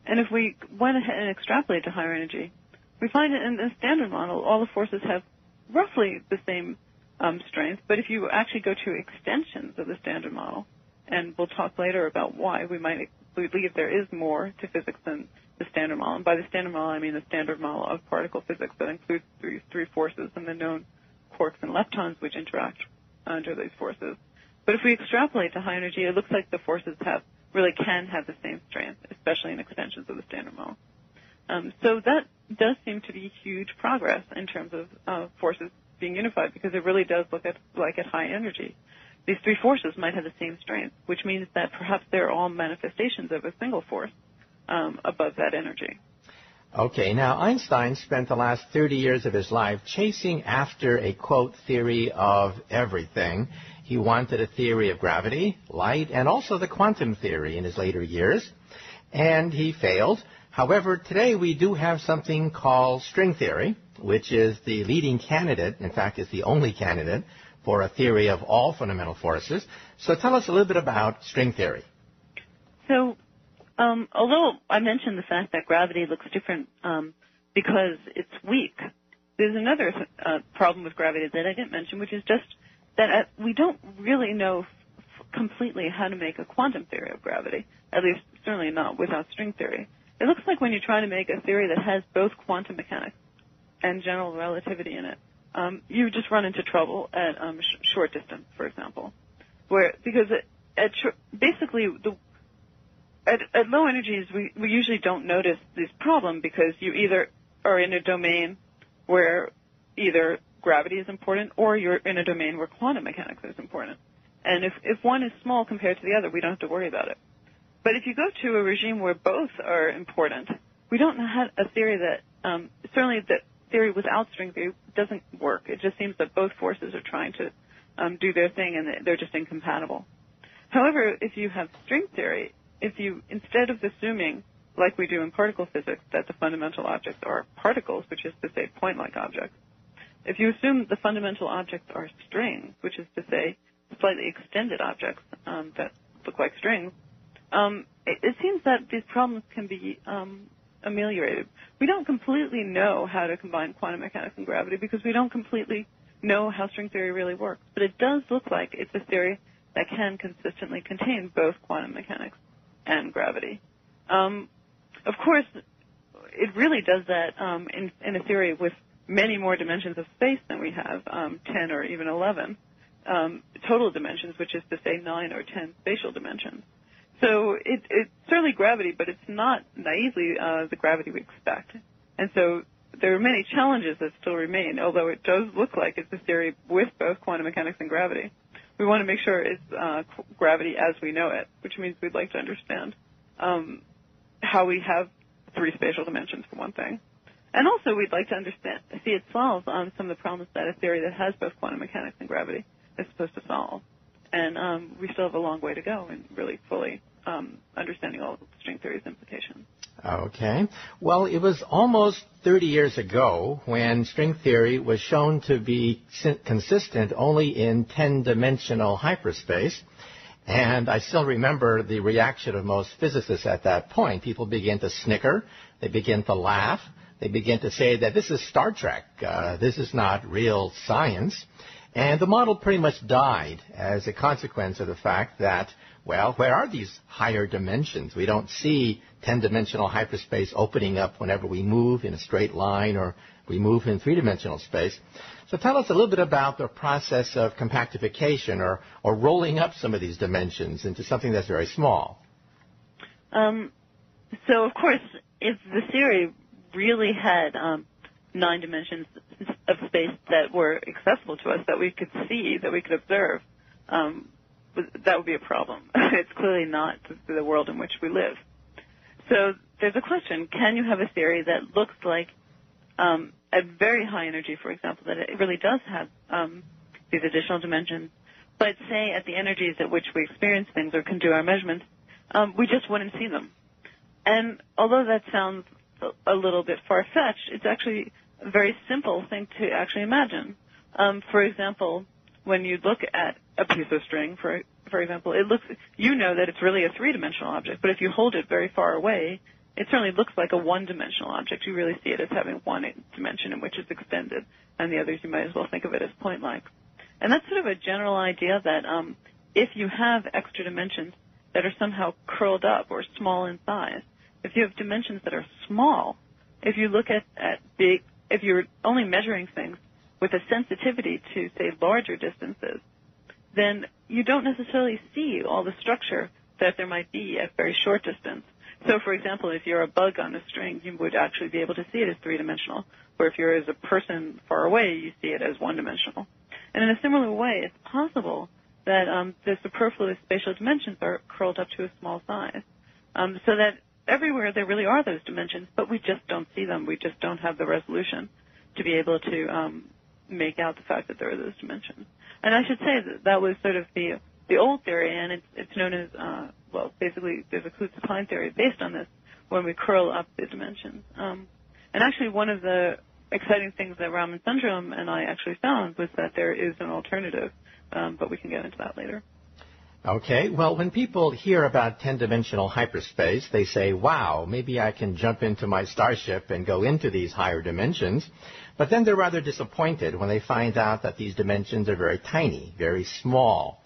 Speaker 3: And if we went ahead and extrapolate to higher energy, we find that in the standard model, all the forces have roughly the same strength. But if you actually go to extensions of the standard model, and we'll talk later about why we might believe there is more to physics than the standard model. And by the standard model, I mean the standard model of particle physics that includes three forces and the known quarks and leptons which interact under these forces. But if we extrapolate to high energy, it looks like the forces really can have the same strength, especially in extensions of the standard model. So that does seem to be huge progress in terms of forces being unified, because it really does look like at high energy. These three forces might have the same strength, which means that perhaps they're all manifestations of a single force above that energy.
Speaker 1: Okay, now Einstein spent the last 30 years of his life chasing after a, quote, theory of everything. He wanted a theory of gravity, light, and also the quantum theory in his later years, and he failed. However, today we do have something called string theory, which is the leading candidate, in fact, is the only candidate for a theory of all fundamental forces. So tell us a little bit about string theory.
Speaker 3: So, although I mentioned the fact that gravity looks different because it's weak, there's another problem with gravity that I didn't mention, which is just that we don't really know completely how to make a quantum theory of gravity, at least certainly not without string theory. It looks like when you try to make a theory that has both quantum mechanics and general relativity in it, you just run into trouble at short distance, for example, because basically at low energies we usually don't notice this problem because you either are in a domain where either gravity is important or you're in a domain where quantum mechanics is important. And if one is small compared to the other, we don't have to worry about it. But if you go to a regime where both are important, we don't have a theory that, certainly the theory without string theory doesn't work. It just seems that both forces are trying to do their thing and they're just incompatible. However, if you have string theory, if you, instead of assuming, like we do in particle physics, that the fundamental objects are particles, which is to say point-like objects, if you assume the fundamental objects are strings, which is to say slightly extended objects that look like strings, it seems that these problems can be ameliorated. We don't completely know how to combine quantum mechanics and gravity because we don't completely know how string theory really works. But it does look like it's a theory that can consistently contain both quantum mechanics and gravity. Of course, it really does that in a theory with many more dimensions of space than we have, 10 or even 11 total dimensions, which is to say 9 or 10 spatial dimensions. So it's certainly gravity, but it's not naively the gravity we expect. And so there are many challenges that still remain, although it does look like it's a theory with both quantum mechanics and gravity. We want to make sure it's gravity as we know it, which means we'd like to understand how we have three spatial dimensions, for one thing. And also we'd like to see it solve some of the problems that a theory that has both quantum mechanics and gravity is supposed to solve. And we still have a long way to go in really fully understanding all of string theory's implications.
Speaker 1: Okay. Well, it was almost 30 years ago when string theory was shown to be consistent only in 10-dimensional hyperspace. And I still remember the reaction of most physicists at that point. People began to snicker. They began to laugh. They began to say that this is Star Trek. This is not real science. And the model pretty much died as a consequence of the fact that, well, where are these higher dimensions? We don't see 10-dimensional hyperspace opening up whenever we move in a straight line or we move in 3-dimensional space. So tell us a little bit about the process of compactification or rolling up some of these dimensions into something that's very small.
Speaker 3: So, of course, if the theory really had 9 dimensions of space that were accessible to us, that we could see, that we could observe, that would be a problem. It's clearly not the world in which we live. So there's a question, can you have a theory that looks like at very high energy, for example, that it really does have these additional dimensions, but say at the energies at which we experience things or can do our measurements, we just wouldn't see them. And although that sounds a little bit far-fetched, it's actually a very simple thing to actually imagine. For example, when you look at a piece of string, for example, it looks, you know that it's really a 3-dimensional object, but if you hold it very far away, it certainly looks like a 1-dimensional object. You really see it as having one dimension in which it's extended, and the others you might as well think of it as point-like. And that's sort of a general idea that if you have extra dimensions that are somehow curled up or small in size, if you have dimensions that are small, if you look at big, if you're only measuring things with a sensitivity to, say, larger distances, then you don't necessarily see all the structure that there might be at very short distance. So, for example, if you're a bug on a string, you would actually be able to see it as three-dimensional, where if you're as a person far away, you see it as one-dimensional. And in a similar way, it's possible that the superfluous spatial dimensions are curled up to a small size, so that everywhere there really are those dimensions, but we just don't see them. We just don't have the resolution to be able to make out the fact that there are those dimensions. And I should say that that was sort of the old theory, and it's known as, basically there's a Kaku-Klein theory based on this when we curl up the dimensions. And actually one of the exciting things that Raman Sundram and I actually found was that there is an alternative, but we can get into that later.
Speaker 1: Okay. Well, when people hear about 10-dimensional hyperspace, they say, wow, maybe I can jump into my starship and go into these higher dimensions. But then they're rather disappointed when they find out that these dimensions are very tiny, very small,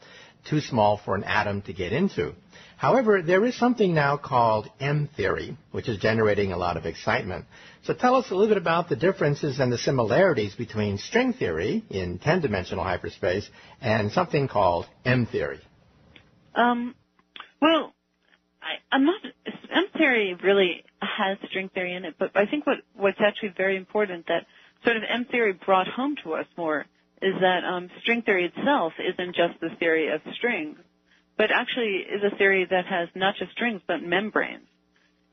Speaker 1: too small for an atom to get into. However, there is something now called M-theory, which is generating a lot of excitement. So tell us a little bit about the differences and the similarities between string theory in 10-dimensional hyperspace and something called M-theory.
Speaker 3: M-theory really has string theory in it, but I think what's actually very important that sort of M-theory brought home to us more is that string theory itself isn't just the theory of strings, but actually is a theory that has not just strings, but membranes.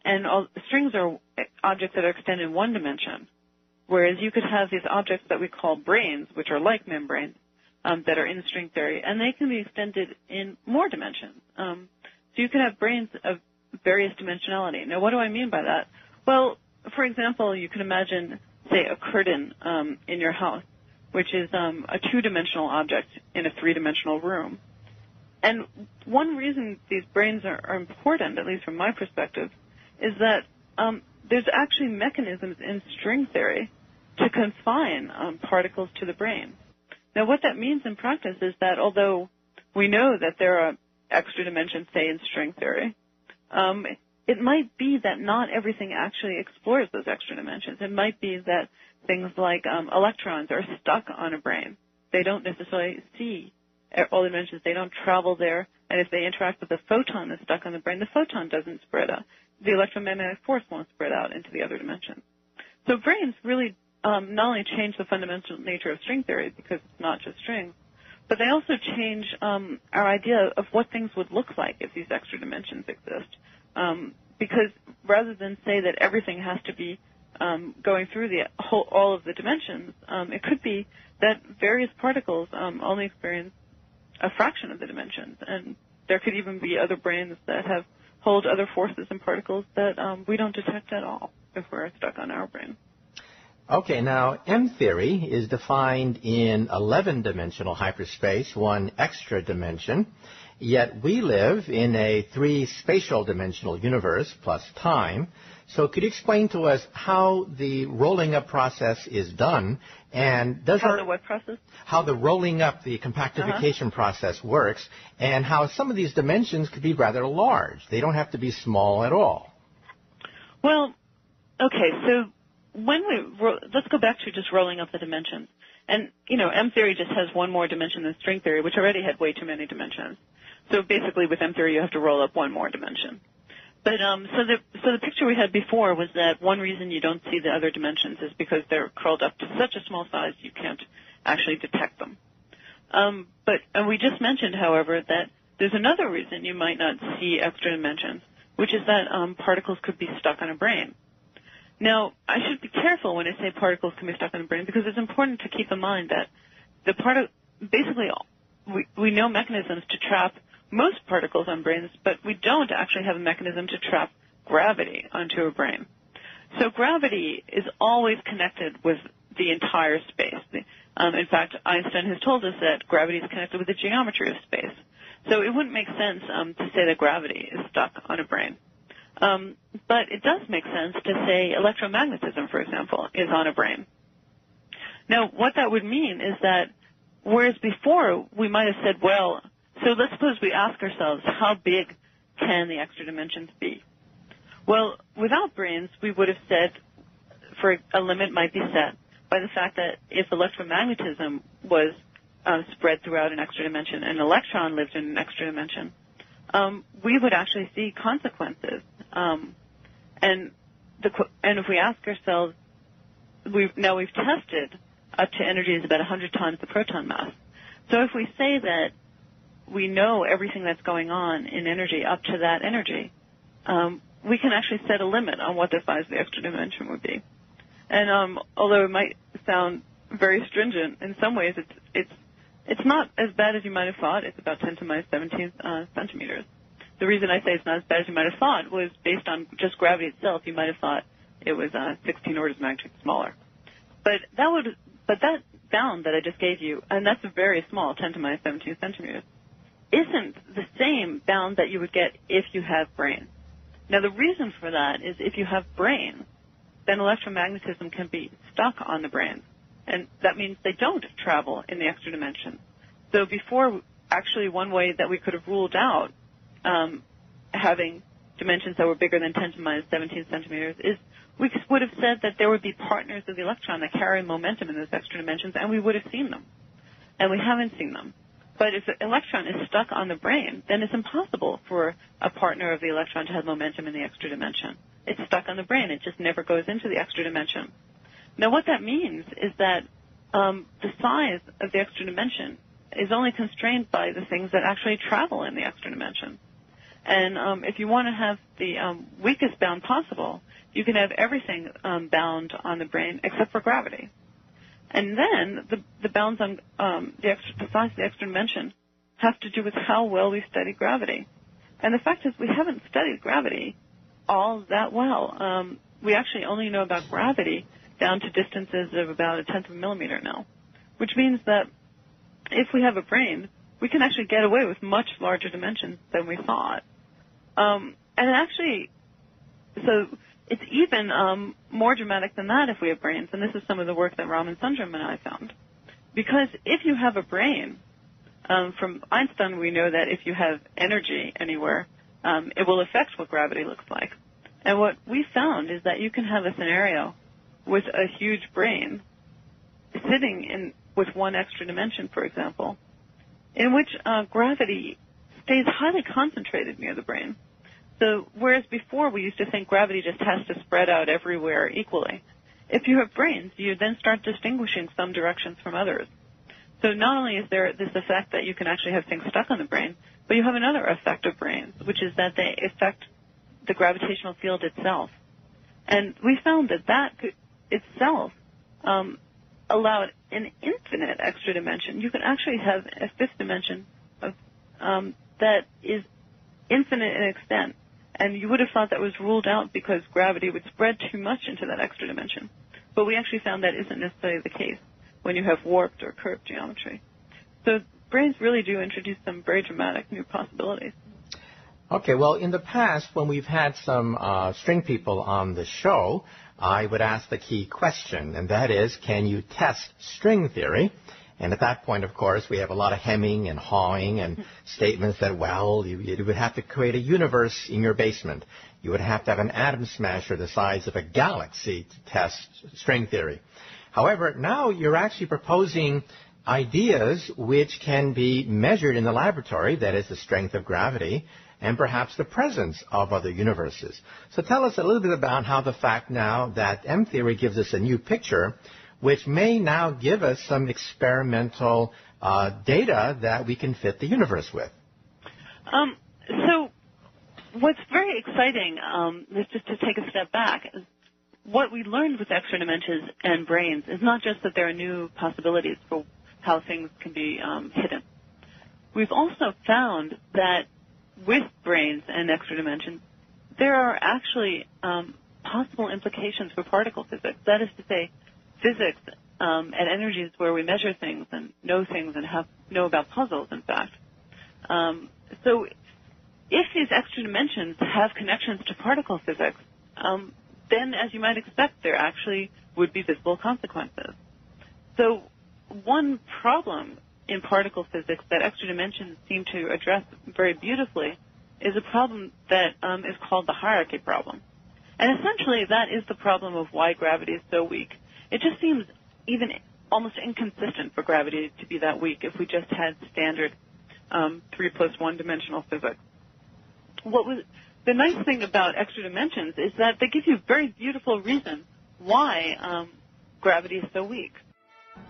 Speaker 3: And strings are objects that are extended in one dimension, whereas you could have these objects that we call branes, which are like membranes, that are in string theory, and they can be extended in more dimensions. So you can have branes of various dimensionality. Now, what do I mean by that? Well, for example, you can imagine, say, a curtain in your house, which is a two-dimensional object in a three-dimensional room. And one reason these branes are important, at least from my perspective, is that there's actually mechanisms in string theory to confine particles to the brane. Now, what that means in practice is that although we know that there are extra dimensions, say, in string theory, it might be that not everything actually explores those extra dimensions. It might be that things like electrons are stuck on a brane. They don't necessarily see all the dimensions. They don't travel there. And if they interact with a photon that's stuck on the brane, the photon doesn't spread out. The electromagnetic force won't spread out into the other dimensions. So branes really not only change the fundamental nature of string theory because it's not just strings, but they also change our idea of what things would look like if these extra dimensions exist. Because rather than say that everything has to be going through all of the dimensions, it could be that various particles only experience a fraction of the dimensions, and there could even be other branes that hold other forces and particles that we don't detect at all if we're stuck on our brane.
Speaker 1: Okay, now M-theory is defined in 11-dimensional hyperspace, one extra dimension, yet we live in a 3-spatial dimensional universe plus time. So could you explain to us how the rolling up process is done, and how the rolling up, the compactification process works, and how some of these dimensions could be rather large. They don't have to be small at all.
Speaker 3: Well, okay, so let's go back to just rolling up the dimensions. And, M-theory just has one more dimension than string theory, which already had way too many dimensions. So basically with M-theory, you have to roll up one more dimension. But so the picture we had before was that one reason you don't see the other dimensions is because they're curled up to such a small size you can't actually detect them. And we just mentioned, however, that there's another reason you might not see extra dimensions, which is that particles could be stuck on a brane. Now, I should be careful when I say particles can be stuck on a brane because it's important to keep in mind that basically we know mechanisms to trap most particles on branes, but we don't actually have a mechanism to trap gravity onto a brane. So gravity is always connected with the entire space. In fact, Einstein has told us that gravity is connected with the geometry of space. So it wouldn't make sense to say that gravity is stuck on a brane. But it does make sense to say electromagnetism, for example, is on a brane. Now, what that would mean is that whereas before we might have said, well, so let's suppose we ask ourselves, how big can the extra dimensions be? Well, without branes, we would have said a limit might be set by the fact that if electromagnetism was spread throughout an extra dimension and an electron lived in an extra dimension, we would actually see consequences And if we ask ourselves, we've tested up to energies about 100 times the proton mass. So if we say that we know everything that's going on in energy up to that energy, we can actually set a limit on what the size of the extra dimension would be. And although it might sound very stringent, in some ways it's not as bad as you might have thought. It's about 10 to the minus 17 centimeters. The reason I say it's not as bad as you might have thought was based on just gravity itself. You might have thought it was 16 orders of magnitude smaller. But that bound that I just gave you, and that's a very small, 10 to the minus 17 centimeters, isn't the same bound that you would get if you have brain. Now, the reason for that is if you have brain, then electromagnetism can be stuck on the brain, and that means they don't travel in the extra dimension. So before, actually, one way that we could have ruled out having dimensions that were bigger than 10 to the minus 17 centimeters is we would have said that there would be partners of the electron that carry momentum in those extra dimensions, and we would have seen them. And we haven't seen them. But if the electron is stuck on the brain, then it's impossible for a partner of the electron to have momentum in the extra dimension. It's stuck on the brain. It just never goes into the extra dimension. Now, what that means is that the size of the extra dimension is only constrained by the things that actually travel in the extra dimension. And if you want to have the weakest bound possible, you can have everything bound on the brain except for gravity. And then the bounds on the size of the extra dimension have to do with how well we study gravity. And the fact is we haven't studied gravity all that well. We actually only know about gravity down to distances of about 1/10 of a millimeter now, which means that if we have a brain, we can actually get away with much larger dimensions than we thought. And actually, so it's even more dramatic than that if we have brains, and this is some of the work that Raman Sundram and I found. Because if you have a brain, from Einstein we know that if you have energy anywhere, it will affect what gravity looks like. And what we found is that you can have a scenario with a huge brain sitting in with one extra dimension, for example, in which gravity stays highly concentrated near the brain. So whereas before we used to think gravity just has to spread out everywhere equally, if you have brains, you then start distinguishing some directions from others. So not only is there this effect that you can actually have things stuck on the brain, but you have another effect of brains, which is that they affect the gravitational field itself. And we found that that could itself allowed an infinite extra dimension. You can actually have a fifth dimension of, that is infinite in extent. And you would have thought that was ruled out because gravity would spread too much into that extra dimension. But we actually found that isn't necessarily the case when you have warped or curved geometry. So brains really do introduce some very dramatic new possibilities.
Speaker 1: Okay, well, in the past, when we've had some string people on the show, I would ask the key question, and that is, can you test string theory? And at that point, of course, we have a lot of hemming and hawing and statements that, well, you would have to create a universe in your basement. You would have to have an atom smasher the size of a galaxy to test string theory. However, now you're actually proposing ideas which can be measured in the laboratory, that is the strength of gravity, and perhaps the presence of other universes. So tell us a little bit about how the fact now that M-theory gives us a new picture, which may now give us some experimental data that we can fit the universe with.
Speaker 3: So what's very exciting is just to take a step back. What we learned with extra dimensions and brains is not just that there are new possibilities for how things can be hidden. We've also found that with brains and extra dimensions, there are actually possible implications for particle physics. That is to say, physics at energies where we measure things and know things and know about puzzles, in fact. So if these extra dimensions have connections to particle physics, then, as you might expect, there actually would be visible consequences. So one problem in particle physics that extra dimensions seem to address very beautifully is a problem that is called the hierarchy problem. And essentially that is the problem of why gravity is so weak. It just seems even almost inconsistent for gravity to be that weak if we just had standard 3+1 dimensional physics. the nice thing about extra dimensions is that they give you very beautiful reasons why gravity is so weak.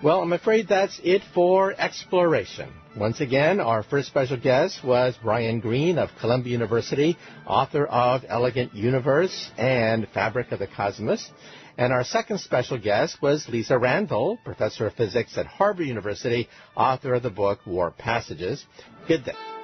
Speaker 1: Well, I'm afraid that's it for exploration. Once again, our first special guest was Brian Greene of Columbia University, author of Elegant Universe and Fabric of the Cosmos. And our second special guest was Lisa Randall, professor of physics at Harvard University, author of the book Warp Passages. Good day.